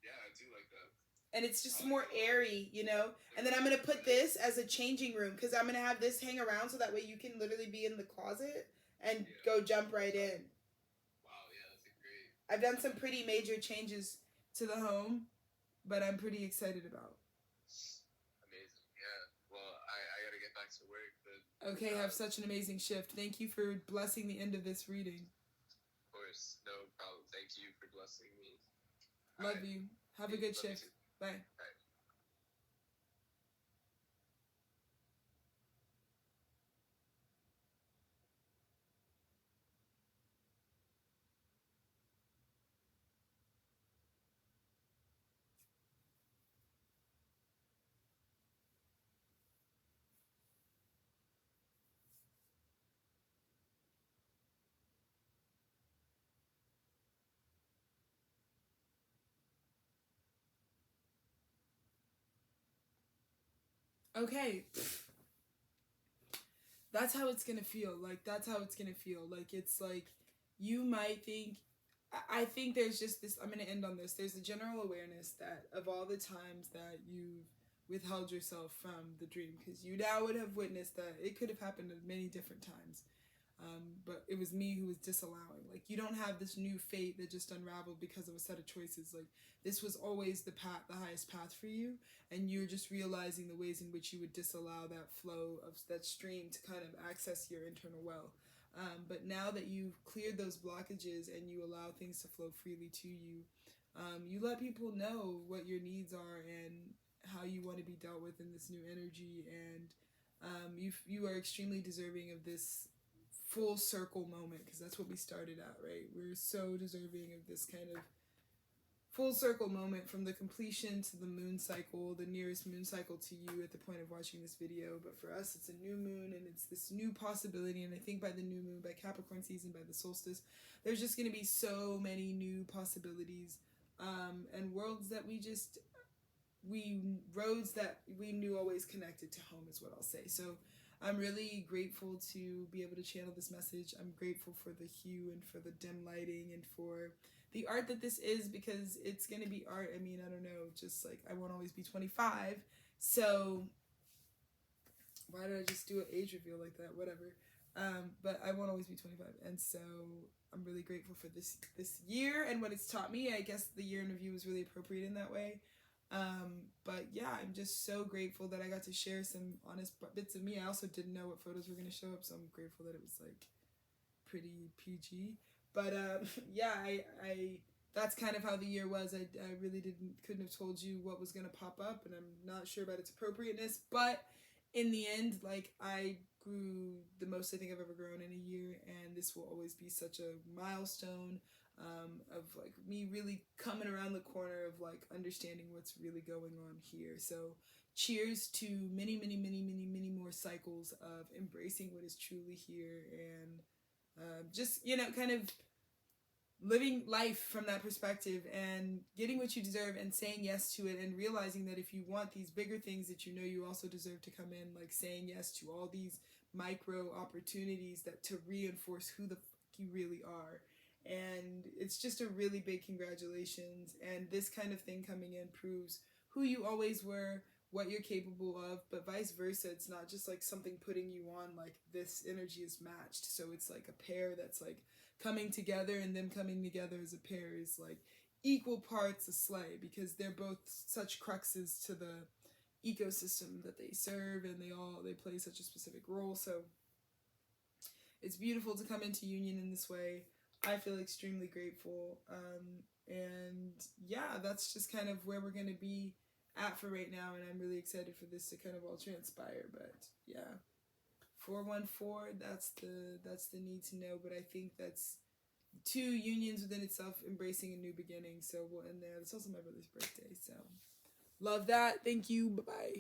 yeah, I do like that. And it's just more airy, you know? And then I'm going to put this as a changing room, because I'm going to have this hang around so that way you can literally be in the closet and go jump right in. Wow, yeah, that's great. I've done some pretty major changes to the home, but I'm pretty excited about. Amazing, yeah. Well, I got to get back to work, but... Okay, have such an amazing shift. Thank you for blessing the end of this reading. Of course, no problem. Thank you for blessing me. Love you. Have a good shift. Bye. Bye. Okay. That's how it's gonna feel. Like, that's how it's gonna feel. Like, it's like, you might think, I think there's just this, I'm gonna end on this. There's a general awareness that of all the times that you've withheld yourself from the dream, because you now would have witnessed that it could have happened at many different times. But it was me who was disallowing. Like, you don't have this new fate that just unraveled because of a set of choices. Like, this was always the path, the highest path for you, and you're just realizing the ways in which you would disallow that flow of that stream to kind of access your internal well. But now that you've cleared those blockages and you allow things to flow freely to you, you let people know what your needs are and how you want to be dealt with in this new energy, and you are extremely deserving of this full circle moment, because that's what we started at, right? We're so deserving of this kind of full circle moment, from the completion to the moon cycle, the nearest moon cycle to you at the point of watching this video. But for us, it's a new moon, and it's this new possibility. And I think by the new moon, by Capricorn season, by the solstice, there's just going to be so many new possibilities, and worlds that roads that we knew always connected to home, is what I'll say. So I'm really grateful to be able to channel this message. I'm grateful for the hue and for the dim lighting and for the art that this is, because it's going to be art. I mean, I don't know, just like, I won't always be 25. So why did I just do an age reveal like that? Whatever. But I won't always be 25. And so I'm really grateful for this year and what it's taught me. I guess the year in review was really appropriate in that way. But yeah, I'm just so grateful that I got to share some honest bits of me. I also didn't know what photos were going to show up, so I'm grateful that it was like pretty PG. But yeah, I that's kind of how the year was. I really couldn't have told you what was going to pop up, and I'm not sure about its appropriateness, but in the end, like, I grew the most I think I've ever grown in a year, and this will always be such a milestone of like me really coming around the corner of like understanding what's really going on here. So cheers to many, many, many, many, many more cycles of embracing what is truly here, and just, you know, kind of living life from that perspective and getting what you deserve and saying yes to it, and realizing that if you want these bigger things that you know you also deserve to come in, like saying yes to all these micro opportunities that to reinforce who the fuck you really are. And it's just a really big congratulations, and this kind of thing coming in proves who you always were, what you're capable of, but vice versa. It's not just like something putting you on, like this energy is matched, so it's like a pair that's like coming together, and them coming together as a pair is like equal parts a sleigh, because they're both such cruxes to the ecosystem that they serve, and they play such a specific role. So it's beautiful to come into union in this way. I feel extremely grateful, and yeah, that's just kind of where we're going to be at for right now, and I'm really excited for this to kind of all transpire. But yeah, 414, that's the need to know. But I think that's two unions within itself embracing a new beginning. So we'll end there. It's also my brother's birthday, so love that. Thank you. Bye bye.